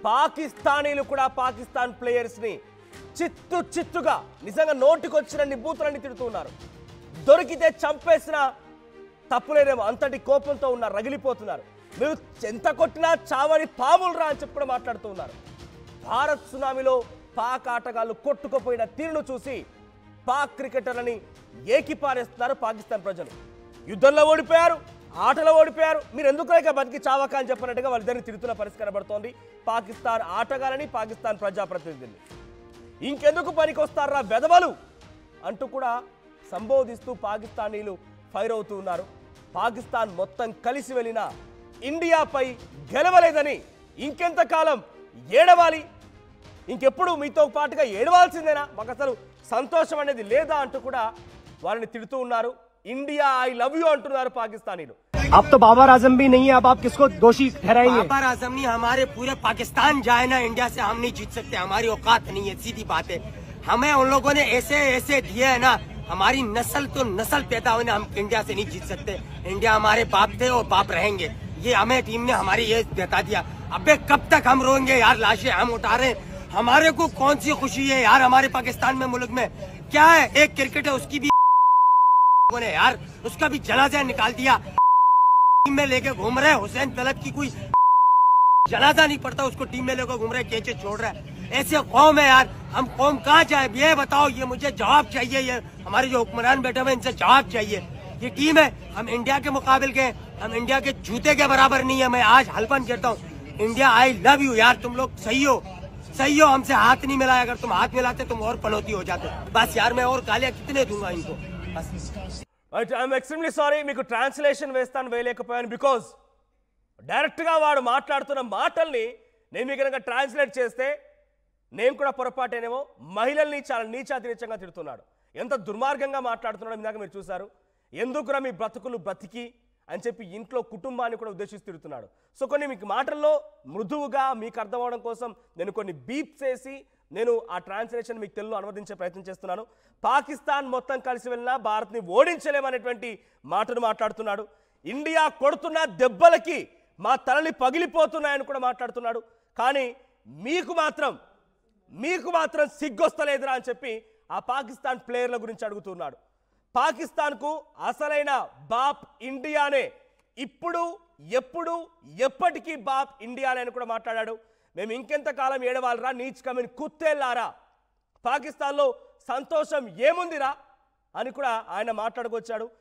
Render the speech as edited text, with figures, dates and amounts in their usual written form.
పాకిస్తానీలు కూడా పాకిస్తాన్ ప్లేయర్స్ ని చిత్తుగా నిజంగా నోటికొచ్చిన నిబూతులని తిడుతున్నారు. దొరికితే చంపేసిన తప్పులేనేమో అంతటి కోపంతో ఉన్నారు, రగిలిపోతున్నారు. మీరు ఎంత కొట్టినా చావని పాములురా అని చెప్పి మాట్లాడుతూ ఉన్నారు. భారత్ సునామీలో పాక్ ఆటగాళ్లు కొట్టుకుపోయిన తీరును చూసి పాక్ క్రికెటర్లని ఏకిపారేస్తున్నారు పాకిస్తాన్ ప్రజలు. యుద్ధంలో ఓడిపోయారు, ఆటలో ఓడిపోయారు, మీరు ఎందుకు ఇక బతికి చావక అని చెప్పినట్టుగా వాళ్ళిద్దరిని తిరుగుతున్న పరిస్థితి కనబడుతోంది. పాకిస్తాన్ ఆటగాళ్ళని, పాకిస్తాన్ ప్రజాప్రతినిధుల్ని ఇంకెందుకు పనికొస్తారా వెధవలు అంటూ కూడా సంబోధిస్తూ పాకిస్తానీలు ఫైర్ అవుతూ ఉన్నారు. పాకిస్తాన్ మొత్తం కలిసి వెళ్ళిన ఇండియాపై గెలవలేదని ఇంకెంతకాలం ఏడవాలి, ఇంకెప్పుడు మీతో పాటుగా ఏడవాల్సిందేనా, మాకు అసలు సంతోషం అనేది లేదా అంటూ కూడా వాళ్ళని తిడుతూ ఉన్నారు. इंडिया आई लव यू अंటున్నారు పాకిస్తానీలు. अब तो बाबर आजम भी नहीं है, अब आप किसको दोषी ठहराएंगे? बाबर आजम नहीं, हमारे पूरे पाकिस्तान जाए ना इंडिया से हम नहीं जीत सकते, हमारी औकात नहीं है, सीधी बात है। हमें उन लोगों ने ऐसे दिए है ना, हमारी नस्ल तो नस्ल पैदा हुई ना, हम इंडिया से नहीं जीत सकते। इंडिया हमारे बाप थे और बाप रहेंगे, ये हमें टीम ने हमारी ये बता दिया। अबे कब तक हम रोएंगे यार, लाशें हम उठा रहे हैं, हमारे को कौन सी खुशी है यार हमारे पाकिस्तान में, मुल्क में क्या है, एक क्रिकेट है उसकी भी ने यार उसका भी जनाजा निकाल दिया, टीम में लेके घूम रहे। हुसैन तलब की कोई जनाजा नहीं पड़ता, उसको टीम में लेकर घूम रहे, कैचे छोड़ रहे। ऐसे कौम है यार, हम कौम कहाँ जाए ये बताओ, ये मुझे जवाब चाहिए। ये हमारे जो हुक्मरान बैठे हुए इनसे जवाब चाहिए। ये टीम है, हम इंडिया के मुकाबले के, हम इंडिया के जूते के बराबर नहीं है। मैं आज हल्फन कहता हूँ, इंडिया आई लव यू यार, तुम लोग सही हो, हमसे हाथ नहीं मिलाया, अगर तुम हाथ मिलाते तुम और पनौती हो जाते। बस यार मैं और गालियां कितने दूंगा इनको। ఐఎమ్ ఎక్స్ట్రీమ్లీ సారీ, మీకు ట్రాన్స్లేషన్ వేస్తాను వేయలేకపోయాను, బికాజ్ డైరెక్ట్గా వాడు మాట్లాడుతున్న మాటల్ని నేను మీకు కనుక ట్రాన్స్లేట్ చేస్తే నేను కూడా పొరపాటేనేమో. మహిళల్ని చాలా నీచాతిరీచంగా తిడుతున్నాడు, ఎంత దుర్మార్గంగా మాట్లాడుతున్నాడో ఇందాక మీరు చూశారు. ఎందుకురా మీ బ్రతుకులు బ్రతికి అని చెప్పి ఇంట్లో కుటుంబాన్ని కూడా ఉద్దేశిస్తూ తిడుతున్నాడు. సో కొన్ని మీకు మాటల్లో మృదువుగా మీకు అర్థం అవడం కోసం నేను కొన్ని బీప్స్ వేసి నేను ఆ ట్రాన్స్లేషన్ మీకు తెలుగులో అనువదించే ప్రయత్నం చేస్తున్నాను. పాకిస్తాన్ మొత్తం కలిసి వెళ్ళినా భారత్ని ఓడించలేమనేటువంటి మాటను మాట్లాడుతున్నాడు. ఇండియా కొడుతున్న దెబ్బలకి మా తలలు పగిలిపోతున్నాయని కూడా మాట్లాడుతున్నాడు. కానీ మీకు మాత్రం సిగ్గొస్తలేదురా అని చెప్పి ఆ పాకిస్తాన్ ప్లేయర్ల గురించి అడుగుతున్నాడు. పాకిస్తాన్కు అసలైన బాప్ ఇండియానే, ఇప్పుడు ఎప్పుడు ఎప్పటికీ బాప్ ఇండియానే అని కూడా మాట్లాడాడు. మేము ఇంకెంతకాలం ఏడవాలరా, నీచ్ కమిన్ కుత్తేళ్ళారా, పాకిస్తాన్లో సంతోషం ఏముందిరా అని కూడా ఆయన మాట్లాడుకొచ్చాడు.